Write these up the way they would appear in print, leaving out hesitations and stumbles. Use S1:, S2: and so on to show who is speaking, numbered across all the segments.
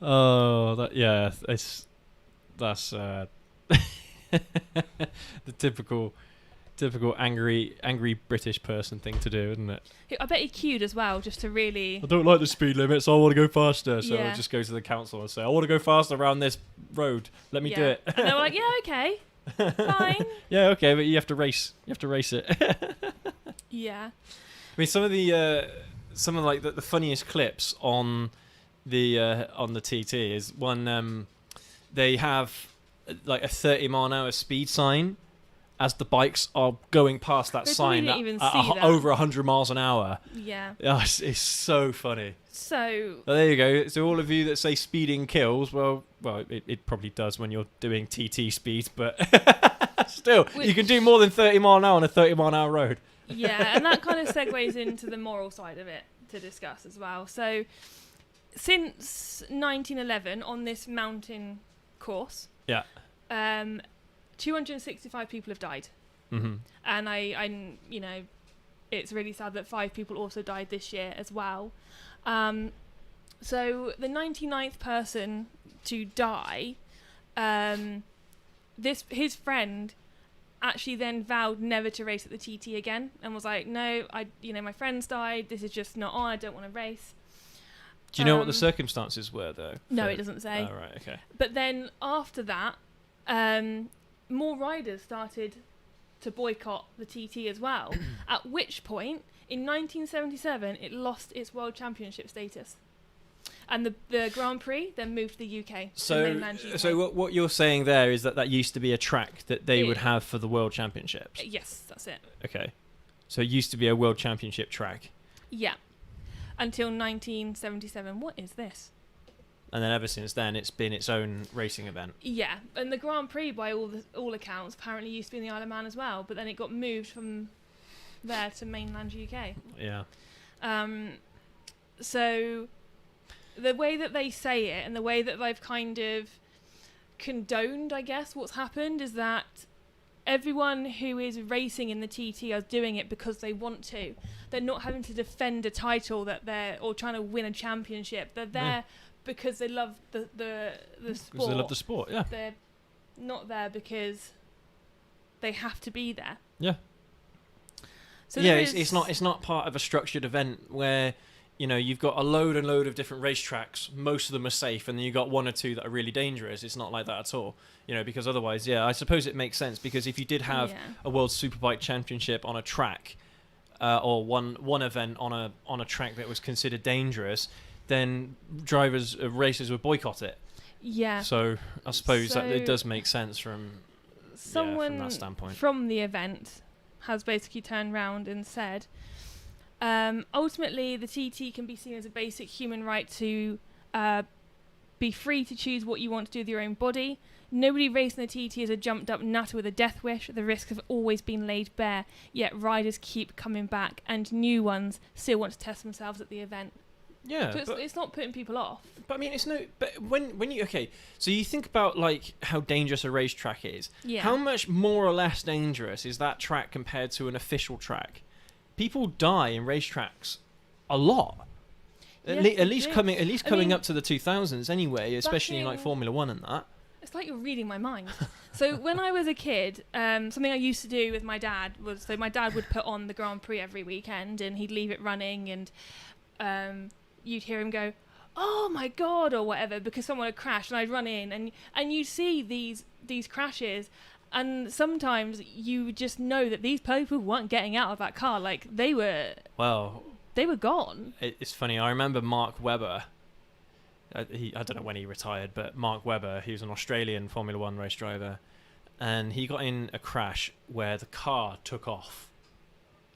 S1: Oh, that's the typical angry British person thing to do, isn't it?
S2: I bet he queued as well, just to really.
S1: I don't like the speed limit, so I want to go faster. So
S2: Yeah.
S1: I'll just go to the council and say, I want to go faster around this road. Let me do
S2: Yeah.
S1: it.
S2: And they were like, yeah, okay, fine.
S1: Yeah, okay, but you have to race. You have to race it.
S2: Yeah.
S1: I mean, some of like the funniest clips on the TT is one. They have like a 30-mile-an-hour speed sign as the bikes are going past that
S2: They
S1: sign
S2: probably didn't
S1: at
S2: even see that.
S1: over 100 miles an hour.
S2: Yeah.
S1: Oh, it's so funny.
S2: So.
S1: Well, there you go. So all of you that say speeding kills, well, it probably does when you're doing TT speeds, but still, you can do more than 30 mile an hour on a 30 mile an hour road.
S2: Yeah, and that kind of segues into the moral side of it to discuss as well. So, since 1911, on this mountain course,
S1: Yeah.
S2: 265 people have died.
S1: Mm-hmm.
S2: And I, you know, it's really sad that 5 people also died this year as well. So the 99th person to die, his friend actually then vowed never to race at the TT again, and was like, no, my friends died. This is just not on. I don't want to race.
S1: Do you know what the circumstances were, though?
S2: No, it doesn't say.
S1: Oh, right, okay.
S2: But then after that, more riders started to boycott the TT as well. At which point, in 1977, it lost its world championship status, and the Grand Prix then moved to the UK.
S1: So,
S2: mainland UK.
S1: so what you're saying there is that used to be a track that they would have for the World Championships.
S2: Yes, that's it.
S1: Okay. So it used to be a World Championship track.
S2: Yeah. Until 1977. What is this?
S1: And then ever since then, it's been its own racing event.
S2: Yeah, and the Grand Prix, by all accounts, apparently used to be in the Isle of Man as well, but then it got moved from there to mainland UK.
S1: Yeah.
S2: So the way that they say it and the way that they've kind of condoned, I guess, what's happened is that everyone who is racing in the TT are doing it because they want to. They're not having to defend a title or trying to win a championship. They're there because they love the sport.
S1: Because they love the sport, yeah.
S2: They're not there because they have to be there.
S1: Yeah.
S2: So
S1: yeah, it's not part of a structured event where, you know, you've got a load and load of different racetracks. Most of them are safe, and then you've got 1 or 2 that are really dangerous. It's not like that at all, you know, because otherwise, yeah, I suppose it makes sense, because if you did have a World Superbike Championship on a track, or one event on a track that was considered dangerous, then racers would boycott it.
S2: Yeah.
S1: So I suppose that it does make sense from that standpoint.
S2: From the event has basically turned round and said, ultimately, the TT can be seen as a basic human right to be free to choose what you want to do with your own body. Nobody racing the TT is a jumped up nutter with a death wish. The risks have always been laid bare, yet riders keep coming back, and new ones still want to test themselves at the event.
S1: Yeah,
S2: so it's not putting people off.
S1: But I mean, it's no. But when you so you think about like how dangerous a racetrack is.
S2: Yeah.
S1: How much more or less dangerous is that track compared to an official track? People die in racetracks a lot. At least coming up to the 2000s anyway, especially in like Formula One and that.
S2: It's like you're reading my mind. So when I was a kid, something I used to do with my dad was, my dad would put on the Grand Prix every weekend, and he'd leave it running, and you'd hear him go, "Oh my God," or whatever, because someone had crashed, and I'd run in, and you'd see these crashes, and sometimes you just know that these people weren't getting out of that car, like they were gone.
S1: It's funny. I remember Mark Webber. I don't know when he retired, but Mark Webber, he was an Australian Formula One race driver, and he got in a crash where the car took off.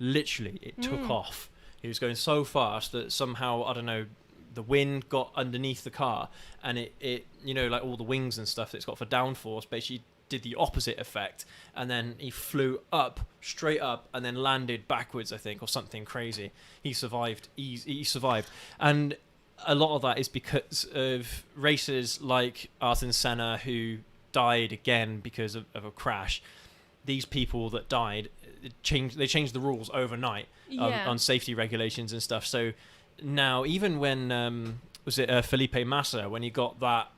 S1: Literally, it took off. He was going so fast that somehow, I don't know, the wind got underneath the car, and it you know, like all the wings and stuff that it's got for downforce, basically did the opposite effect, and then he flew up, straight up, and then landed backwards, I think, or something crazy. He survived. He survived. And a lot of that is because of racers like Ayrton Senna, who died again because of a crash. These people that died, they changed the rules overnight on safety regulations and stuff. So now, even when was it Felipe Massa when he got that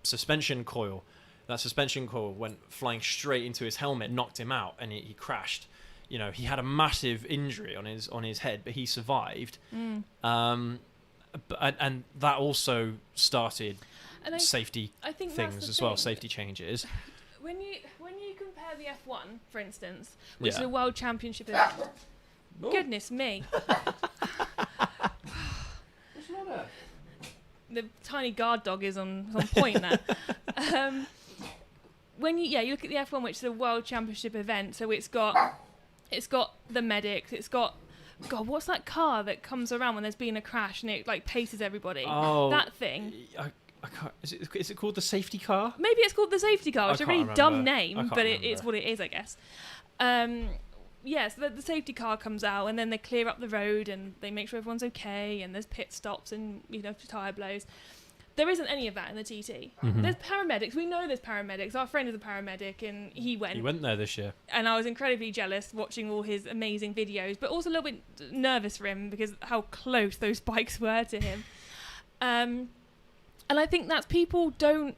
S1: suspension coil? That suspension coil went flying straight into his helmet, knocked him out, and he crashed. You know, he had a massive injury on his head, but he survived. And that also started safety
S2: I think
S1: things as well, safety changes.
S2: When you compare the F1, for instance, which is a world championship goodness me. The tiny guard dog is on point there. When you look at the F1, which is a world championship event, so it's got the medics, it's got what's that car that comes around when there's been a crash and it like paces everybody?
S1: Oh,
S2: that thing.
S1: I can't, is it called the safety car?
S2: Maybe it's called the safety car, which is a really dumb name, but
S1: it's
S2: what it is, I guess. So the safety car comes out and then they clear up the road and they make sure everyone's okay and there's pit stops and tyre blows. There isn't any of that in the TT.
S1: Mm-hmm.
S2: There's paramedics. We know there's paramedics. Our friend is a paramedic and he went.
S1: He went there this year.
S2: And I was incredibly jealous watching all his amazing videos, but also a little bit nervous for him because how close those bikes were to him. And I think that's people don't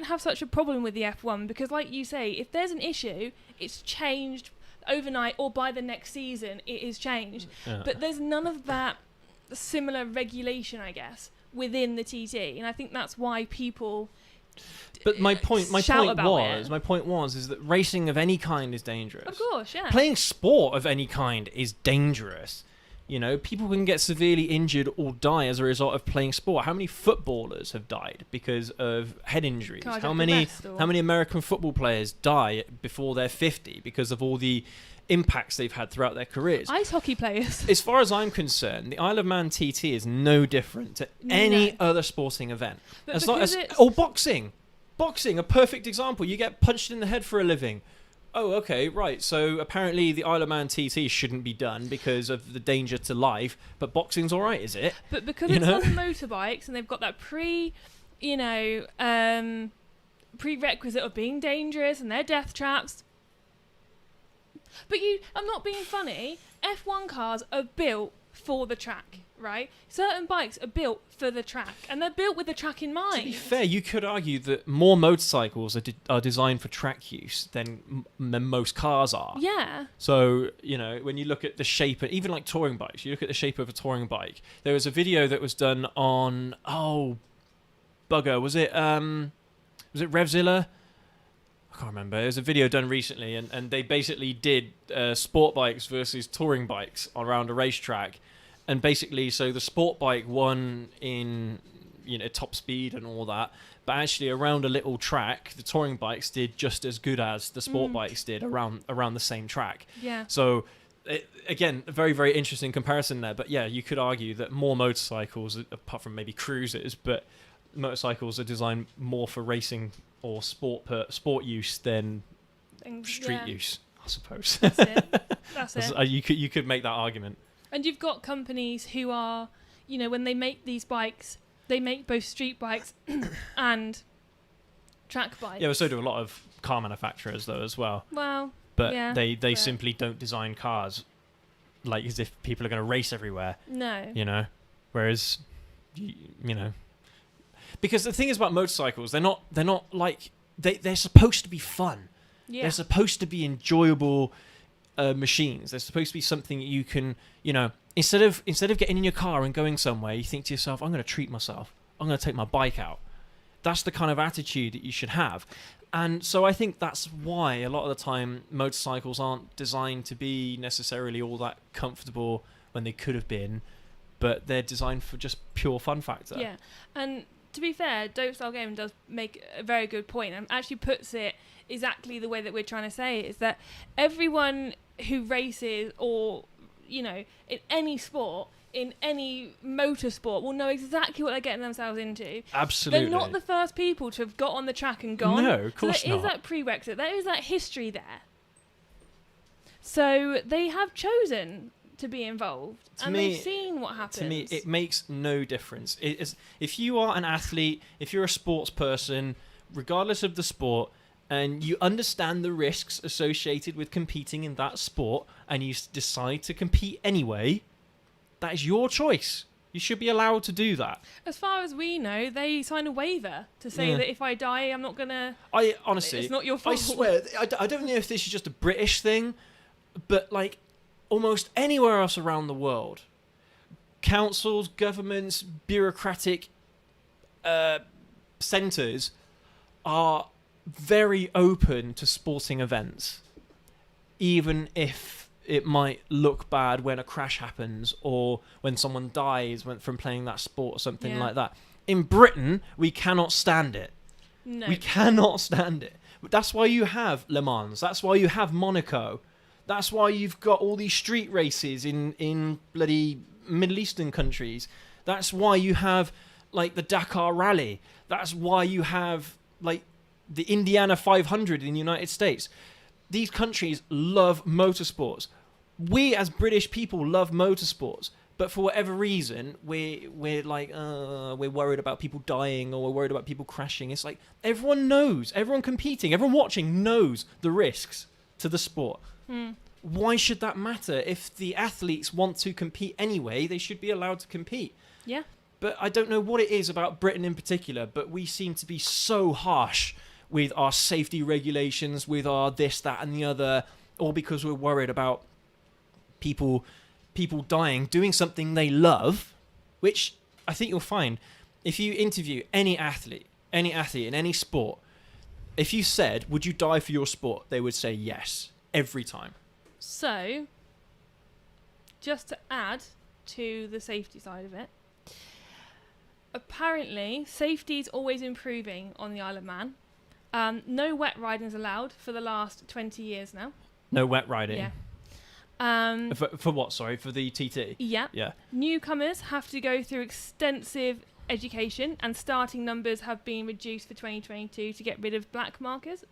S2: have such a problem with the F1 because, like you say, if there's an issue, it's changed overnight or by the next season it is changed.
S1: Yeah.
S2: But there's none of that similar regulation, I guess, within the TT, and I think that's why people.
S1: But my point was that racing of any kind is dangerous.
S2: Of course, yeah.
S1: Playing sport of any kind is dangerous. You know, people can get severely injured or die as a result of playing sport. How many footballers have died because of head injuries? How many American football players die before they're 50 because of all the impacts they've had throughout their careers?
S2: Ice hockey players.
S1: As far as I'm concerned, the Isle of Man TT is no different to any other sporting event. Boxing. Boxing, a perfect example. You get punched in the head for a living. Oh, okay, right. So apparently the Isle of Man TT shouldn't be done because of the danger to life, but boxing's all right, is it?
S2: But because it's on motorbikes and they've got that prerequisite of being dangerous and they're death traps. But I'm not being funny. F1 cars are built for the track, right? Certain bikes are built for the track, and they're built with the track in mind.
S1: To be fair, you could argue that more motorcycles are designed for track use than most cars are.
S2: Yeah.
S1: So, when you look at the shape, even like touring bikes, you look at the shape of a touring bike. There was a video that was done on, was it Revzilla? I can't remember. There's a video done recently, and they basically did sport bikes versus touring bikes around a racetrack, and basically, so the sport bike won in top speed and all that, but actually around a little track, the touring bikes did just as good as the sport bikes did around the same track.
S2: Yeah.
S1: So again, a very, very interesting comparison there. But yeah, you could argue that more motorcycles, apart from maybe cruisers, but motorcycles are designed more for racing or sport use than street use, I suppose.
S2: That's it.
S1: You could make that argument.
S2: And you've got companies who are, when they make these bikes, they make both street bikes and track bikes.
S1: Yeah, but so do a lot of car manufacturers though as well.
S2: Well,
S1: but they simply don't design cars like as if people are going to race everywhere.
S2: No.
S1: Whereas, because the thing is about motorcycles, they're not like they're supposed to be fun.
S2: Yeah.
S1: They're supposed to be enjoyable machines. They're supposed to be something you can, instead of getting in your car and going somewhere, you think to yourself, I'm going to treat myself. I'm going to take my bike out. That's the kind of attitude that you should have. And so I think that's why a lot of the time motorcycles aren't designed to be necessarily all that comfortable when they could have been, but they're designed for just pure fun factor.
S2: Yeah. And to be fair, Dope Style Gaming does make a very good point and actually puts it exactly the way that we're trying to say it, is that everyone who races or, in any sport, in any motorsport, will know exactly what they're getting themselves into.
S1: Absolutely.
S2: They're not the first people to have got on the track and gone.
S1: No, of course
S2: so there
S1: not.
S2: There is that prerequisite. There is that history there. So they have chosen to be involved, they've seen what happens.
S1: To me, it makes no difference. If you are an athlete, if you're a sports person, regardless of the sport, and you understand the risks associated with competing in that sport, and you decide to compete anyway, that is your choice. You should be allowed to do that.
S2: As far as we know, they sign a waiver to say
S1: Yeah.
S2: that if I die, I'm not gonna.
S1: I honestly,
S2: It's not your
S1: I
S2: fault.
S1: swear, I don't know if this is just a British thing, but like almost anywhere else around the world, councils, governments, bureaucratic centres are very open to sporting events, even if it might look bad when a crash happens or when someone dies from playing that sport or something
S2: Yeah.
S1: like that. In Britain, we cannot stand it.
S2: No.
S1: We cannot stand it. But that's why you have Le Mans. That's why you have Monaco. That's why you've got all these street races in bloody Middle Eastern countries. That's why you have like the Dakar Rally. That's why you have like the Indiana 500 in the United States. These countries love motorsports. We as British people love motorsports, but for whatever reason, we're like we're worried about people dying or we're worried about people crashing. It's like everyone knows, everyone competing, everyone watching knows the risks to the sport. Why should that matter? If the athletes want to compete anyway, they should be allowed to compete.
S2: Yeah.
S1: But I don't know what it is about Britain in particular, but we seem to be so harsh with our safety regulations, with our this, that, and the other, all because we're worried about people dying, doing something they love, which I think you'll find if you interview any athlete in any sport, if you said, would you die for your sport? They would say yes, every time.
S2: So, just to add to the safety side of it, apparently safety is always improving on the Isle of Man. No wet riding is allowed for the last 20 years now.
S1: No wet riding.
S2: Yeah.
S1: For what? Sorry, for the TT.
S2: Yeah.
S1: Yeah.
S2: Newcomers have to go through extensive education, and starting numbers have been reduced for 2022 to get rid of back markers.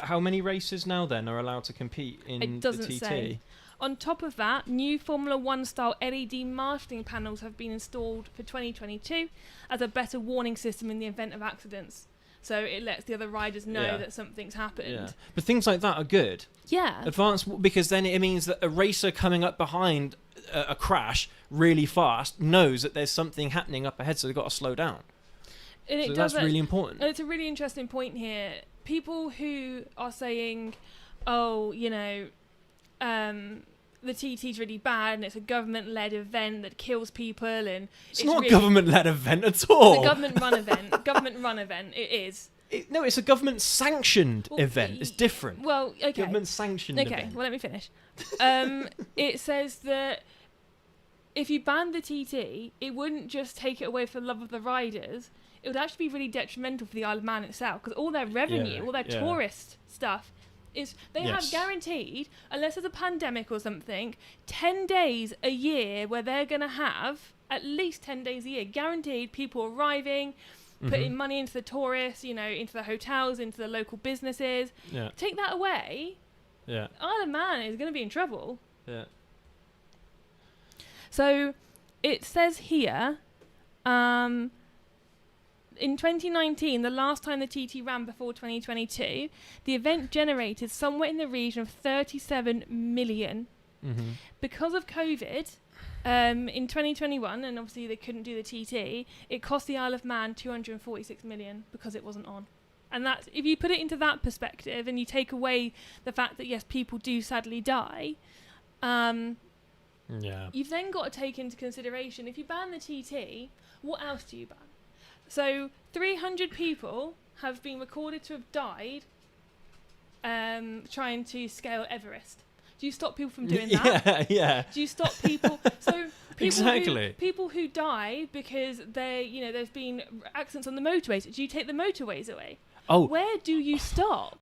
S1: How many races now then are allowed to compete in
S2: It doesn't
S1: the TT?
S2: say. On top of that, new Formula 1 style LED marshalling panels have been installed for 2022 as a better warning system in the event of accidents. So it lets the other riders know
S1: Yeah.
S2: that something's happened.
S1: Yeah. But things like that are good.
S2: Yeah.
S1: Advanced, because then it means that a racer coming up behind a crash really fast knows that there's something happening up ahead, so they've got to slow down.
S2: And
S1: So that's really important.
S2: And it's a really interesting point here. People who are saying, oh, you know, the TT's really bad and it's a government-led event that kills people and
S1: It's not
S2: really-
S1: a government-led event at all.
S2: It's a government-run event. Government-run event. It is.
S1: No, it's a government-sanctioned
S2: Well,
S1: event. It's different.
S2: Well, okay.
S1: Government-sanctioned
S2: Okay,
S1: event.
S2: well, let me finish. It says that if you banned the TT, it wouldn't just take it away for the love of the riders. It would actually be really detrimental for the Isle of Man itself, because all their revenue,
S1: Yeah,
S2: all their
S1: yeah.
S2: tourist stuff, is they have
S1: Yes.
S2: guaranteed, unless there's a pandemic or something, 10 days a year where they're going to have, at least 10 days a year, guaranteed people arriving, putting money into the tourists, you know, into the hotels, into the local businesses.
S1: Yeah,
S2: Take that away,
S1: yeah,
S2: Isle of Man is going to be in trouble.
S1: yeah.
S2: So it says here, in 2019, the last time the TT ran before 2022, the event generated somewhere in the region of 37 million.
S1: Mm-hmm.
S2: Because of COVID, in 2021, and obviously they couldn't do the TT, it cost the Isle of Man 246 million because it wasn't on. And that's, if you put it into that perspective and you take away the fact that, yes, people do sadly die,
S1: Yeah.
S2: you've then got to take into consideration, if you ban the TT, what else do you ban? So 300 people have been recorded to have died trying to scale Everest. Do you stop people from doing that?
S1: Yeah, yeah.
S2: Do you stop people? So
S1: Exactly.
S2: people who die because there's been accidents on the motorways. Do you take the motorways away?
S1: Oh,
S2: Where do you stop?